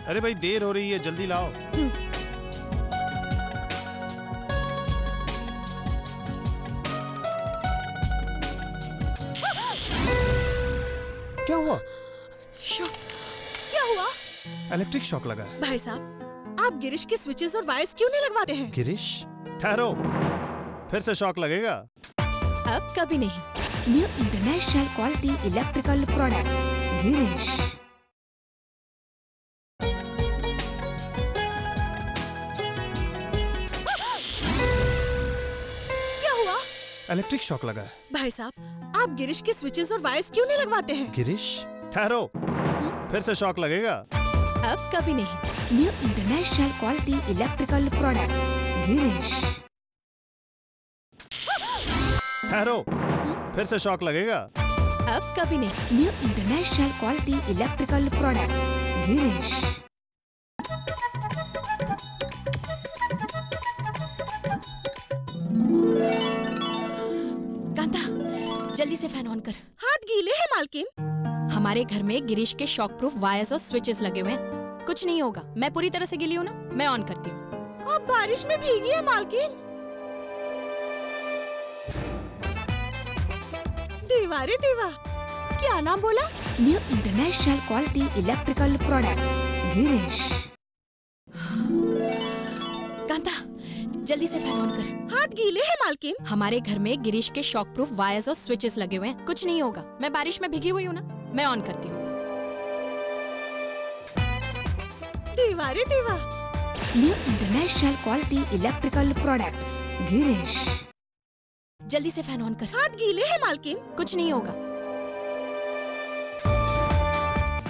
अरे भाई देर हो रही है, जल्दी लाओ। क्या हुआ? क्या हुआ? इलेक्ट्रिक शॉक लगा है। भाई साहब, आप गिरीश के स्विचेस और वायर्स क्यों नहीं लगवाते हैं? गिरीश, ठहरो, फिर से शॉक लगेगा। अब कभी नहीं। New international quality electrical products Girish. क्या हुआ? इलेक्ट्रिक शॉक लगा है। भाई साहब, आप गिरीश के स्विचेस और वायर्स क्यों नहीं लगवाते हैं? गिरीश, ठहरो, फिर से शॉक लगेगा। अब कभी नहीं। New international quality electrical products Girish. ठहरो, फिर से शॉक लगेगा। अब कभी नहीं। New international quality electrical products Girish. Kanta, जल्दी से फैन ऑन कर। हाथ गीले हैं मालकिन। हमारे घर में गिरीश के शॉक प्रूफ वायर्स और स्विचेस लगे हुए हैं। कुछ नहीं होगा, मैं पूरी तरह से गीली हूँ ना, मैं ऑन करती हूँ। अब बारिश में भीगी है मालकिन। देवा रे देवा, क्या नाम बोला? New international quality electrical products Girish. Kanta, जल्दी से फैन ऑन कर। हाथ गीले हैं मालकिन। हमारे घर में गिरीश के शॉक प्रूफ वायर्स और स्विचेस लगे हुए हैं। कुछ नहीं होगा, मैं बारिश में भीगी हुई हूँ ना, मैं ऑन करती हूँ। देवा रे देवा। New international quality electrical products Girish. जल्दी से फैन ऑन कर। हाथ गीले हैं मालकिन। कुछ नहीं होगा।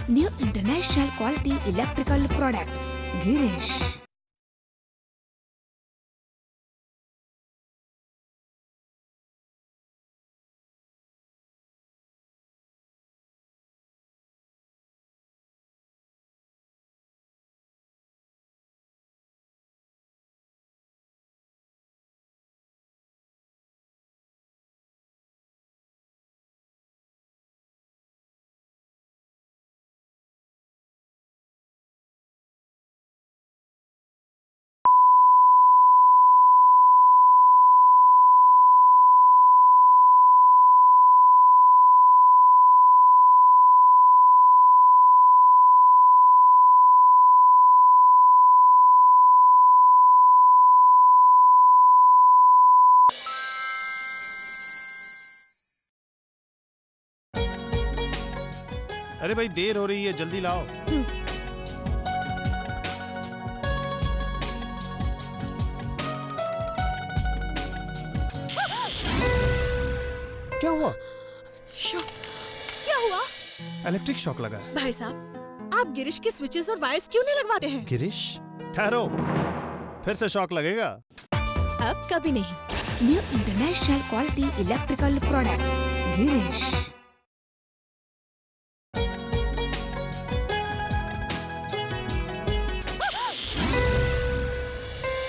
New international quality electrical products Girish. अरे भाई देर हो रही है, जल्दी लाओ। क्या हुआ? क्या हुआ? इलेक्ट्रिक शॉक लगा है। भाई साहब, आप गिरीश के स्विचेस और वायर्स क्यों नहीं लगवाते हैं? गिरीश, ठहरो, फिर से शॉक लगेगा। अब कभी नहीं। New international quality electrical products Girish.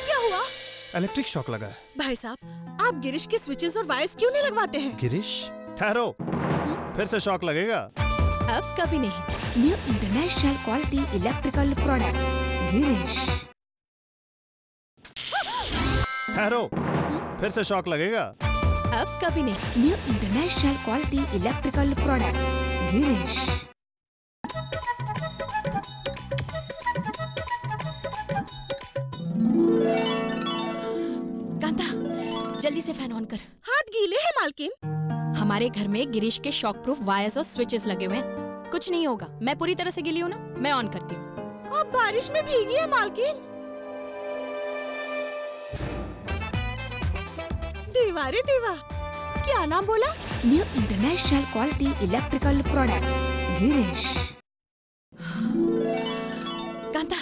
क्या हुआ? इलेक्ट्रिक शॉक लगा है। भाई साहब, आप गिरीश के स्विचेस और वायर्स क्यों नहीं लगवाते हैं? गिरीश, ठहरो, फिर से शॉक लगेगा। अब कभी नहीं। New international quality electrical products Girish. ठहरो, फिर से शॉक लगेगा। अब कभी नहीं। New international quality electrical products Girish. Kanta, जल्दी से फैन ऑन कर। हाथ गीले हैं मालकिन। हमारे घर में गिरीश के शॉक प्रूफ वायर्स और स्विचेस लगे हुए हैं। कुछ नहीं होगा, मैं पूरी तरह से गीली हूँ ना, मैं ऑन करती हूँ। अब बारिश में भीगी है मालकिन। देवा रे देवा, क्या नाम बोला? New international quality electrical products Girish. Kanta,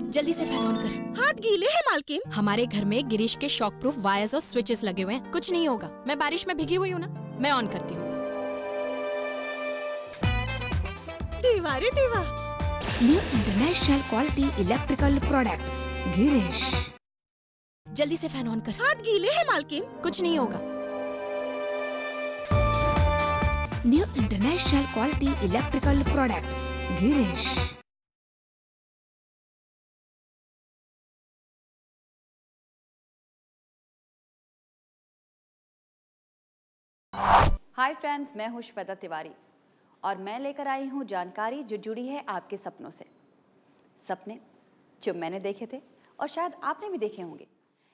जल्दी से फैन ऑन कर। हाथ गीले हैं मालकिन। हमारे घर में गिरीश के शॉक प्रूफ वायर्स और स्विचेस लगे हुए हैं। कुछ नहीं होगा, मैं बारिश में भीगी हुई हूँ ना, मैं ऑन करती हूँ। देवा रे देवा। New international quality electrical products Girish. जल्दी से फैन ऑन कर। हाथ गीले हैं मालकिन। कुछ नहीं होगा। New international quality electrical products Girish. Hi friends, मैं हूँ श्वेता तिवारी और मैं लेकर आई हूँ जानकारी जो जुड़ी है आपके सपनों से। सपने जो मैंने देखे थे और शायद आपने भी देखे होंगे,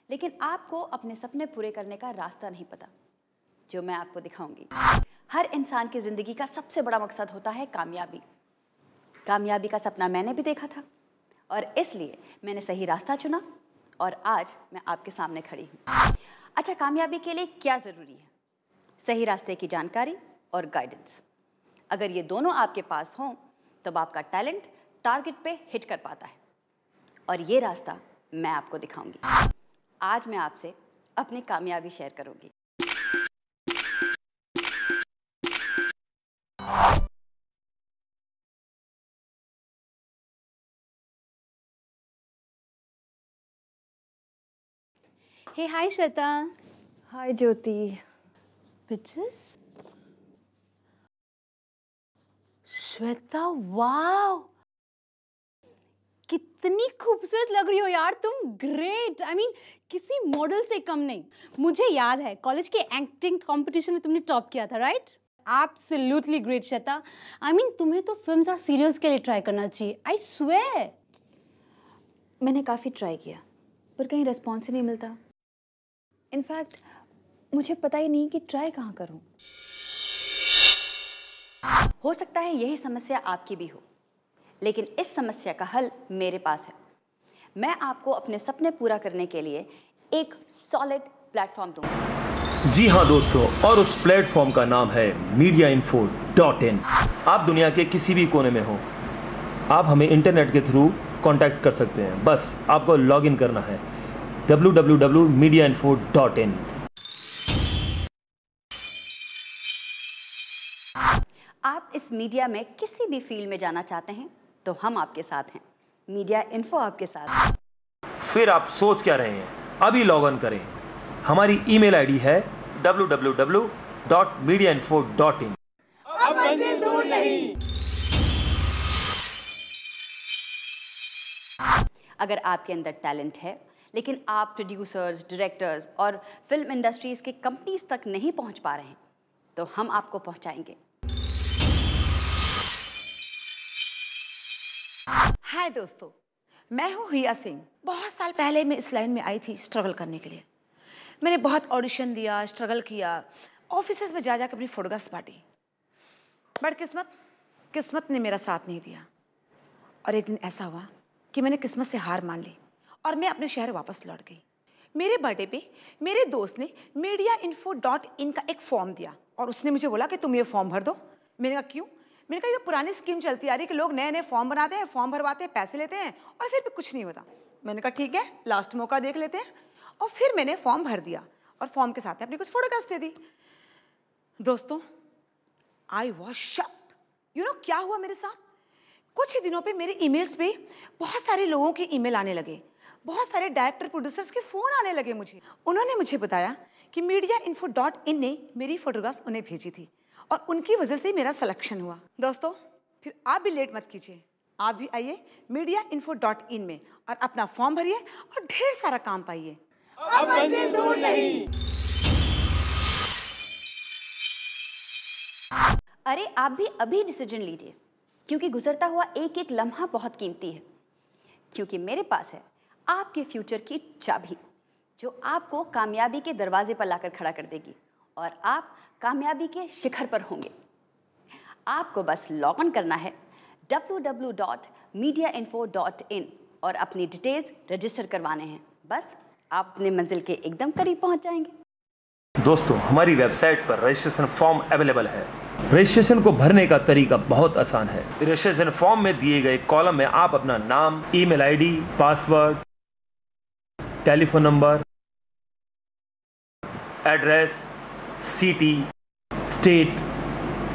लेकिन आपको अपने सपने पूरे करने का रास्ता नहीं पता, जो मैं आपको दिखाऊंगी। हर इंसान की ज़िंदगी का सबसे बड़ा मकसद होता है कामयाबी। कामयाबी का सपना मैंने भी देखा था और इसलिए मैंने सही रास्ता चुना और आज मैं आपके सामने खड़ी हूँ। अच्छा, कामयाबी के लिए क्या ज़रूरी है? सही रास्ते की जानकारी और गाइडेंस। अगर ये दोनों आपके पास हों तब आपका टैलेंट टारगेट पे हिट कर पाता है और ये रास्ता मैं आपको दिखाऊंगी। आज मैं आपसे अपनी कामयाबी शेयर करूंगी। हे हाय श्वेता। हाय ज्योति। पिक्चर्स? श्वेता, वाव, कितनी खूबसूरत लग रही हो यार तुम। ग्रेट, आई मीन किसी मॉडल से कम नहीं। मुझे याद है कॉलेज के एक्टिंग कंपटीशन में तुमने टॉप किया था, right? Absolutely great Shweta. I mean तुम्हें तो फिल्म्स और सीरियल्स के लिए ट्राई करना चाहिए, आई स्वेयर। मैंने काफ़ी ट्राई किया पर कहीं रिस्पॉन्स ही नहीं मिलता। इनफैक्ट मुझे पता ही नहीं कि ट्राई कहाँ करूँ। हो सकता है यही समस्या आपकी भी हो, लेकिन इस समस्या का हल मेरे पास है। मैं आपको अपने सपने पूरा करने के लिए एक सॉलिड प्लेटफॉर्म दूंगा। जी हाँ दोस्तों, और उस प्लेटफॉर्म का नाम है mediainfo.in। आप दुनिया के किसी भी कोने में हो, आप हमें इंटरनेट के थ्रू कांटेक्ट कर सकते हैं। बस आपको लॉगिन करना है www.mediainfo.in। आप इस मीडिया में किसी भी फील्ड में जाना चाहते हैं तो हम आपके साथ हैं। मीडिया इन्फो आपके साथ है। फिर आप सोच क्या रहे हैं, अभी लॉग इन करें। हमारी ईमेल आईडी है www.mediainfo.in। अब मंजिल दूर नहीं। अगर आपके अंदर टैलेंट है लेकिन आप प्रोड्यूसर्स, डायरेक्टर्स और फिल्म इंडस्ट्रीज के कंपनीज तक नहीं पहुंच पा रहे हैं तो हम आपको पहुंचाएंगे। हाय दोस्तों, मैं हूँ हिया सिंह। बहुत साल पहले मैं इस लाइन में आई थी स्ट्रगल करने के लिए। मैंने बहुत ऑडिशन दिया, स्ट्रगल किया, ऑफिसेज में जा कर अपनी फोटोग्राफ्स बांटी, बट किस्मत ने मेरा साथ नहीं दिया। और एक दिन ऐसा हुआ कि मैंने किस्मत से हार मान ली और मैं अपने शहर वापस लौट गई। मेरे बर्थडे पे मेरे दोस्त ने mediainfo.in का एक फॉर्म दिया और उसने मुझे बोला कि तुम ये फॉर्म भर दो। मैंने कहा क्यों? मैंने कहा ये पुरानी स्कीम चलती आ रही है कि लोग नए नए फॉर्म बनाते हैं, फॉर्म भरवाते हैं, पैसे लेते हैं और फिर भी कुछ नहीं होता। मैंने कहा ठीक है, लास्ट मौका देख लेते हैं। और फिर मैंने फॉर्म भर दिया और फॉर्म के साथ अपनी कुछ फोटोग्राफ्स दे दी। दोस्तों, I was shocked. You know क्या हुआ मेरे साथ? कुछ ही दिनों पे मेरे ईमेल्स पे बहुत सारे लोगों के ईमेल आने लगे, बहुत सारे डायरेक्टर, प्रोड्यूसर्स के फ़ोन आने लगे मुझे। उन्होंने मुझे बताया कि mediainfo.in ने मेरी फोटोग्राफ्स उन्हें भेजी थी और उनकी वजह से मेरा सिलेक्शन हुआ। दोस्तों, फिर आप भी लेट मत कीजिए, आप भी आइए mediainfo.in में और अपना फॉर्म भरिए और ढेर सारा काम पाइए। अब मंजिल दूर नहीं। अरे आप भी अभी डिसीजन लीजिए, क्योंकि गुजरता हुआ एक एक लम्हा बहुत कीमती है। क्योंकि मेरे पास है आपके फ्यूचर की चाबी, जो आपको कामयाबी के दरवाजे पर लाकर खड़ा कर देगी और आप कामयाबी के शिखर पर होंगे। आपको बस लॉग इन करना है www.mediainfo.in और अपनी डिटेल्स रजिस्टर करवाने हैं। बस आप अपने मंजिल के एकदम करीब पहुंच जाएंगे। दोस्तों, हमारी वेबसाइट पर रजिस्ट्रेशन फॉर्म अवेलेबल है। रजिस्ट्रेशन को भरने का तरीका बहुत आसान है। रजिस्ट्रेशन फॉर्म में दिए गए कॉलम में आप अपना नाम, email ID, password, telephone number, address, city, state,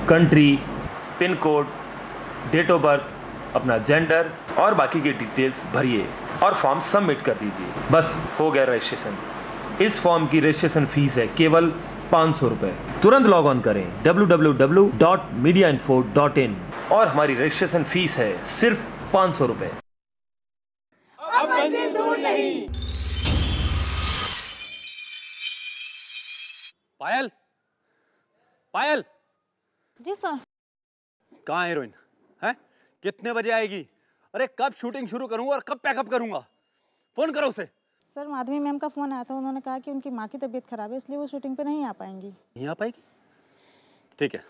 country, pin code, date of birth, अपना जेंडर और बाकी की डिटेल्स भरिए और फॉर्म सबमिट कर दीजिए। बस हो गया रजिस्ट्रेशन। इस फॉर्म की रजिस्ट्रेशन फीस है केवल 500 रुपए। तुरंत लॉग ऑन करें www.mediainfo.in और हमारी रजिस्ट्रेशन फीस है सिर्फ 500 रुपए। अब मंजिल दूर नहीं। पायल, पायल। जी सर। कहाँ है हीरोइन? हैं? कितने बजे आएगी? अरे कब शूटिंग शुरू करूंगा और कब पैकअप करूंगा? फोन करो उसे। सर माधवी मैम का फोन आया था, उन्होंने कहा कि उनकी माँ की तबीयत खराब है इसलिए वो शूटिंग पे नहीं आ पाएंगी। नहीं आ पाएगी? ठीक है,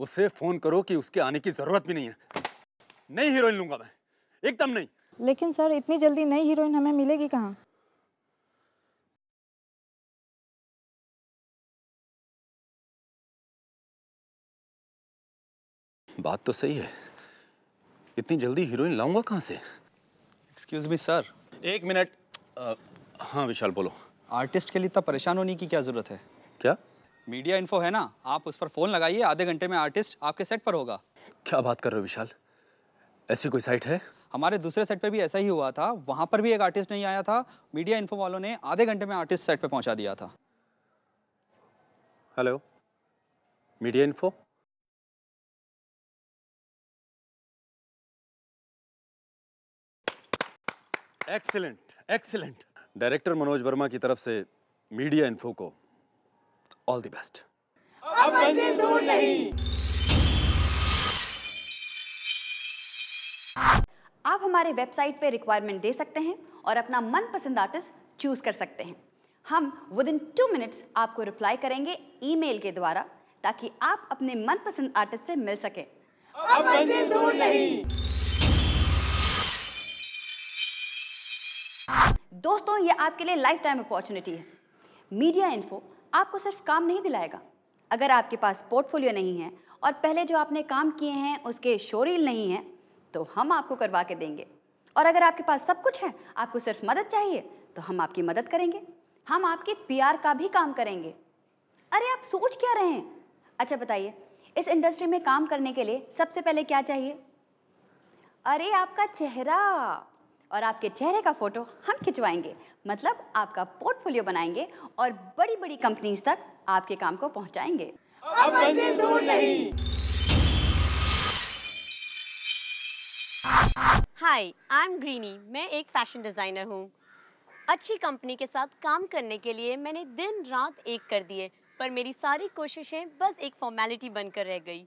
उससे फोन करो कि उसके आने की जरूरत भी नहीं है। नहीं हीरोइन लूंगा मैं, एकदम नहीं। लेकिन सर इतनी जल्दी नई हीरोइन हमें मिलेगी कहाँ? बात तो सही है, इतनी जल्दी हीरोइन लाऊंगा कहाँ से? Excuse me sir. एक मिनट। हाँ विशाल बोलो। आर्टिस्ट के लिए इतना परेशान होने की क्या जरूरत है? क्या? मीडिया इन्फो है ना, आप उस पर फोन लगाइए, आधे घंटे में आर्टिस्ट आपके सेट पर होगा। क्या बात कर रहे हो विशाल? ऐसी कोई साइट है? हमारे दूसरे सेट पे भी ऐसा ही हुआ था, वहां पर भी एक आर्टिस्ट नहीं आया था, मीडिया इन्फो वालों ने आधे घंटे में आर्टिस्ट सेट पे पहुंचा दिया था। Hello, media info? Excellent, excellent. Director Manoj Verma की तरफ से मीडिया इन्फो को ऑल द बेस्ट। अब मंजिल दूर नहीं। आप हमारे वेबसाइट पे रिक्वायरमेंट दे सकते हैं और अपना मनपसंद आर्टिस्ट चूज कर सकते हैं। हम विदिन 2 मिनट्स आपको रिप्लाई करेंगे ईमेल के द्वारा, ताकि आप अपने मनपसंद आर्टिस्ट से मिल सके। अब मंजिल दूर नहीं। दोस्तों, ये आपके लिए लाइफ टाइम अपॉर्चुनिटी है। मीडिया इन्फो आपको सिर्फ काम नहीं दिलाएगा। अगर आपके पास पोर्टफोलियो नहीं है और पहले जो आपने काम किए हैं उसके शोरील नहीं है, तो हम आपको करवा के देंगे। और अगर आपके पास सब कुछ है, आपको सिर्फ मदद चाहिए, तो हम आपकी मदद करेंगे। हम आपके PR का भी काम करेंगे। अरे आप सोच क्या रहे हैं? अच्छा बताइए, इस इंडस्ट्री में काम करने के लिए सबसे पहले क्या चाहिए? अरे आपका चेहरा, और आपके चेहरे का फोटो हम खिंचवाएंगे, मतलब आपका पोर्टफोलियो बनाएंगे और बड़ी बड़ी कंपनीज तक आपके काम को पहुंचाएंगे। अब मंजिल दूर नहीं। हाय, आई एम ग्रीनी। मैं एक फैशन डिज़ाइनर हूँ। अच्छी कंपनी के साथ काम करने के लिए मैंने दिन रात एक कर दिए, पर मेरी सारी कोशिशें बस एक फॉर्मेलिटी बनकर रह गई।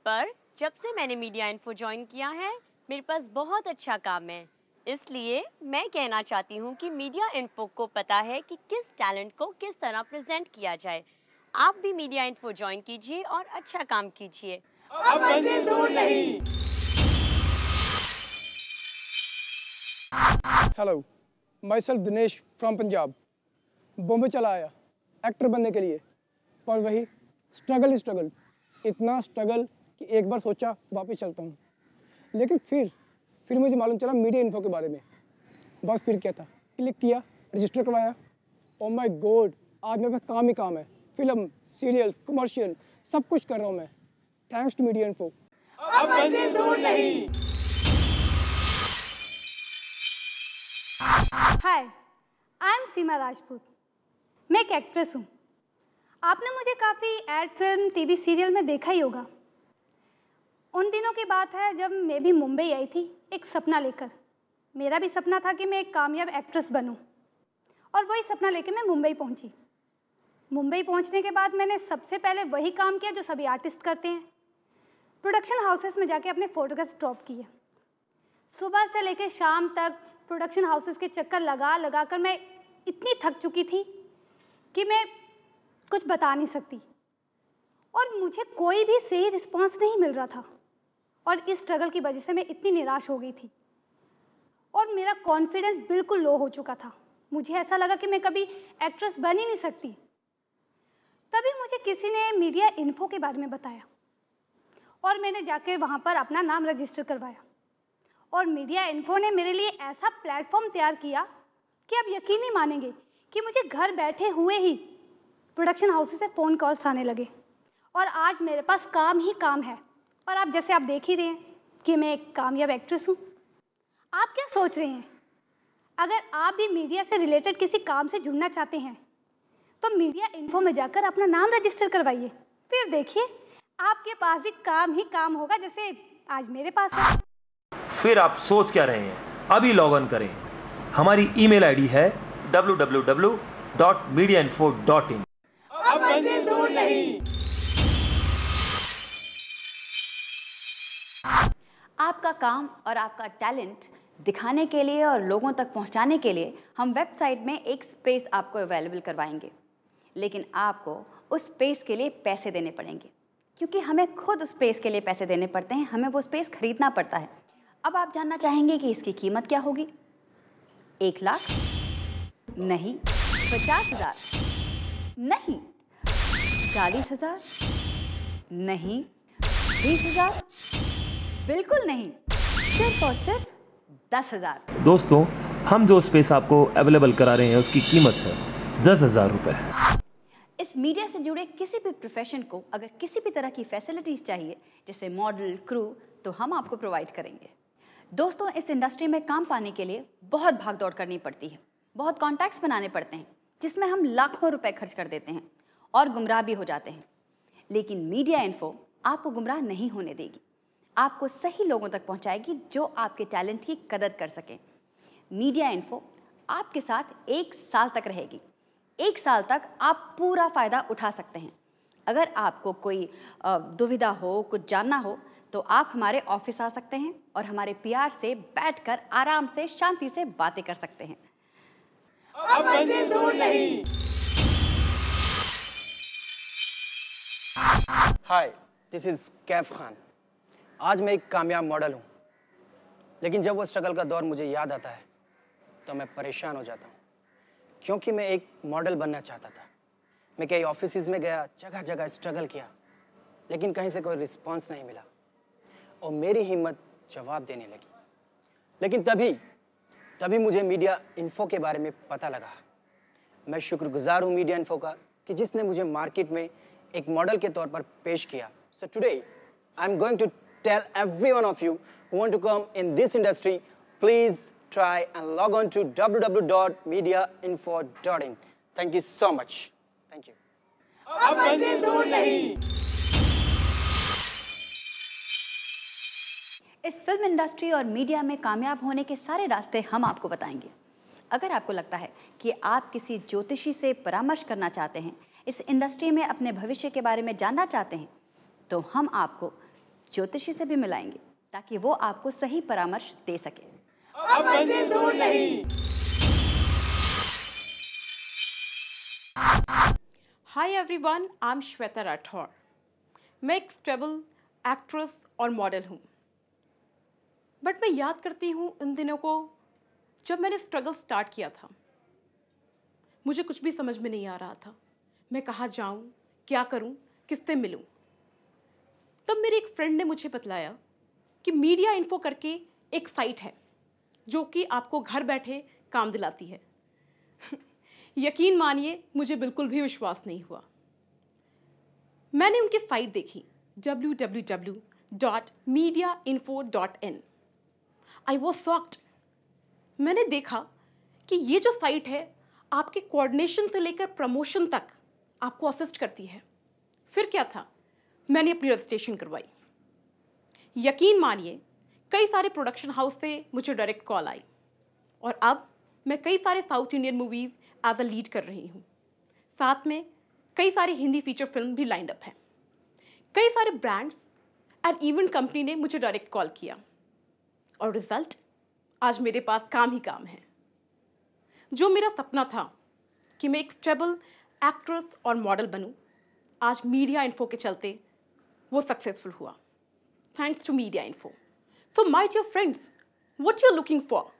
पर जब से मैंने मीडिया इन्फो ज्वाइन किया है, मेरे पास बहुत अच्छा काम है। इसलिए मैं कहना चाहती हूँ कि मीडिया इन्फो को पता है कि किस टैलेंट को किस तरह प्रेजेंट किया जाए। आप भी मीडिया इन्फो ज्वाइन कीजिए और अच्छा काम कीजिए। अब मंजिल दूर नहीं। Hello, my self Dinesh from Punjab. Bombay चला आया एक्टर बनने के लिए, पर वही स्ट्रगल ही स्ट्रगल। इतना स्ट्रगल कि एक बार सोचा वापस चलता हूँ, लेकिन फिर मुझे मालूम चला मीडिया इन्फो के बारे में। बस फिर क्या था, क्लिक किया, रजिस्टर करवाया। ओह माय गॉड, आज मेरे पास काम ही काम है। फिल्म, सीरियल्स, कमर्शियल सब कुछ कर रहा हूँ मैं, थैंक्स टू मीडिया इन्फो। अब मंजिल दूर नहीं। हाय, आई एम सीमा राजपूत। मैं एक एक्ट्रेस हूँ। आपने मुझे काफ़ी एड, फिल्म, TV सीरियल में देखा ही होगा। उन दिनों की बात है जब मैं भी मुंबई आई थी एक सपना लेकर। मेरा भी सपना था कि मैं एक कामयाब एक्ट्रेस बनूं, और वही सपना लेकर मैं मुंबई पहुंची। मुंबई पहुंचने के बाद मैंने सबसे पहले वही काम किया जो सभी आर्टिस्ट करते हैं, प्रोडक्शन हाउसेस में जाके अपने फोटोग्राफ्स ड्रॉप किए। सुबह से लेकर शाम तक प्रोडक्शन हाउसेस के चक्कर लगा कर मैं इतनी थक चुकी थी कि मैं कुछ बता नहीं सकती, और मुझे कोई भी सही रिस्पॉन्स नहीं मिल रहा था। और इस स्ट्रगल की वजह से मैं इतनी निराश हो गई थी और मेरा कॉन्फिडेंस बिल्कुल लो हो चुका था। मुझे ऐसा लगा कि मैं कभी एक्ट्रेस बन ही नहीं सकती। तभी मुझे किसी ने मीडिया इन्फो के बारे में बताया और मैंने जाके वहाँ पर अपना नाम रजिस्टर करवाया। और मीडिया इन्फो ने मेरे लिए ऐसा प्लेटफॉर्म तैयार किया कि आप यकीन नहीं मानेंगे कि मुझे घर बैठे हुए ही प्रोडक्शन हाउस से फ़ोन कॉल्स आने लगे, और आज मेरे पास काम ही काम है। और आप जैसे आप देख ही रहे हैं कि मैं एक कामयाब एक्ट्रेस हूँ। आप क्या सोच रहे हैं? अगर आप भी मीडिया से रिलेटेड किसी काम से जुड़ना चाहते हैं तो मीडिया इन्फो में जाकर अपना नाम रजिस्टर करवाइए, फिर देखिए आपके पास भी काम ही काम होगा जैसे आज मेरे पास है। फिर आप सोच क्या रहे हैं? अभी लॉग इन करें। हमारी ईमेल आईडी है www.mediainfo.in। अब मंजिल दूर नहीं। आपका काम और आपका टैलेंट दिखाने के लिए और लोगों तक पहुंचाने के लिए हम वेबसाइट में एक स्पेस आपको अवेलेबल करवाएंगे, लेकिन आपको उस स्पेस के लिए पैसे देने पड़ेंगे, क्योंकि हमें खुद उस स्पेस के लिए पैसे देने पड़ते हैं, हमें वो स्पेस खरीदना पड़ता है। अब आप जानना चाहेंगे कि इसकी कीमत क्या होगी? 1 लाख? नहीं। 50,000? नहीं। 40,000? नहीं। 20,000? बिल्कुल नहीं, सिर्फ और सिर्फ 10,000। दोस्तों, हम जो स्पेस आपको अवेलेबल करा रहे हैं उसकी कीमत है 10,000 रुपये। इस मीडिया से जुड़े किसी भी प्रोफेशन को अगर किसी भी तरह की फैसिलिटीज़ चाहिए, जैसे मॉडल, क्रू, तो हम आपको प्रोवाइड करेंगे। दोस्तों, इस इंडस्ट्री में काम पाने के लिए बहुत भाग दौड़ करनी पड़ती है, बहुत कॉन्टैक्ट्स बनाने पड़ते हैं, जिसमें हम लाखों रुपए खर्च कर देते हैं और गुमराह भी हो जाते हैं। लेकिन मीडिया इन्फो आपको गुमराह नहीं होने देगी, आपको सही लोगों तक पहुंचाएगी जो आपके टैलेंट की कदर कर सकें। मीडिया इन्फो आपके साथ 1 साल तक रहेगी। 1 साल तक आप पूरा फ़ायदा उठा सकते हैं। अगर आपको कोई दुविधा हो, कुछ जानना हो, तो आप हमारे ऑफिस आ सकते हैं और हमारे पीआर से बैठकर आराम से शांति से बातें कर सकते हैं। अब मंजिल दूर नहीं। हाय, दिस इज कैफ खान। आज मैं एक कामयाब मॉडल हूँ, लेकिन जब वो स्ट्रगल का दौर मुझे याद आता है तो मैं परेशान हो जाता हूँ, क्योंकि मैं एक मॉडल बनना चाहता था। मैं कई ऑफिसेज में गया, जगह जगह स्ट्रगल किया, लेकिन कहीं से कोई रिस्पांस नहीं मिला और मेरी हिम्मत जवाब देने लगी। लेकिन तभी मुझे मीडिया इन्फो के बारे में पता लगा। मैं शुक्रगुजार हूँ मीडिया इन्फो का कि जिसने मुझे मार्केट में एक मॉडल के तौर पर पेश किया। So today I am going to tell every one of you who want to come in this industry, please try and log on to www.mediainfo.in. Thank you so much. Thank you. अब मंजिल दूर नहीं। इस film industry और media में कामयाब होने के सारे रास्ते हम आपको बताएंगे। अगर आपको लगता है कि आप किसी ज्योतिषी से परामर्श करना चाहते हैं, इस इंडस्ट्री में अपने भविष्य के बारे में जानना चाहते हैं, तो हम आपको ज्योतिषी से भी मिलाएंगे ताकि वो आपको सही परामर्श दे सके। अब मंजिल दूर नहीं। Hi everyone, I am Shweta Rathore. मैं एक स्टेबल एक्ट्रेस और मॉडल हूँ, बट मैं याद करती हूँ उन दिनों को जब मैंने स्ट्रगल स्टार्ट किया था। मुझे कुछ भी समझ में नहीं आ रहा था, मैं कहाँ जाऊँ, क्या करूँ, किससे मिलूँ। तब मेरे एक फ्रेंड ने मुझे बतलाया कि मीडिया इन्फो करके एक साइट है जो कि आपको घर बैठे काम दिलाती है। यकीन मानिए, मुझे बिल्कुल भी विश्वास नहीं हुआ। मैंने उनकी साइट देखी www.mediainfo.in। I was shocked. मैंने देखा कि ये जो साइट है आपके कोऑर्डिनेशन से लेकर प्रमोशन तक आपको असिस्ट करती है। फिर क्या था, मैंने अपनी रजिस्ट्रेशन करवाई। यकीन मानिए, कई सारे प्रोडक्शन हाउस से मुझे डायरेक्ट कॉल आई और अब मैं कई सारे south Indian movies as a lead कर रही हूँ। साथ में कई सारी हिंदी फीचर फिल्म भी लाइंड अप है। कई सारे ब्रांड्स एंड इवेंट कंपनी ने मुझे डायरेक्ट कॉल किया और रिजल्ट, आज मेरे पास काम ही काम है। जो मेरा सपना था कि मैं एक स्टेबल एक्ट्रेस और मॉडल बनूं, आज मीडिया इन्फो के चलते वो सक्सेसफुल हुआ। Thanks to media info. So my dear friends, what you are looking for?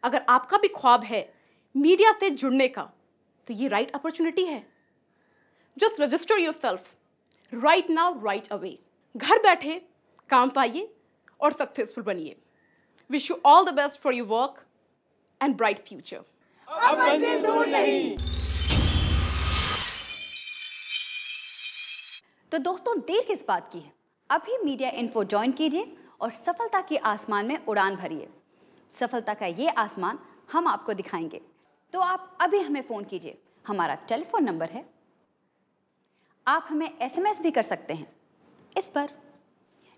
अगर आपका भी ख्वाब है मीडिया से जुड़ने का, तो ये राइट अपॉर्चुनिटी है। Just register yourself right now, right away. घर बैठे काम पाइए और सक्सेसफुल बनिए। Wish you all the best for your work and bright future. अब मंजिल दूर नहीं। तो दोस्तों, देर किस बात की है? अभी मीडिया इन्फो ज्वाइन कीजिए और सफलता के आसमान में उड़ान भरिए। सफलता का ये आसमान हम आपको दिखाएंगे। तो आप अभी हमें फ़ोन कीजिए, हमारा टेलीफोन नंबर है। आप हमें SMS भी कर सकते हैं इस पर।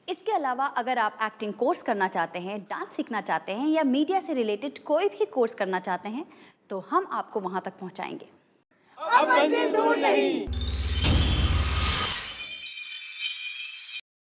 इसके अलावा अगर आप एक्टिंग कोर्स करना चाहते हैं, डांस सीखना चाहते हैं या मीडिया से रिलेटेड कोई भी कोर्स करना चाहते हैं, तो हम आपको वहाँ तक पहुँचाएंगे। अब मंजिल दूर नहीं।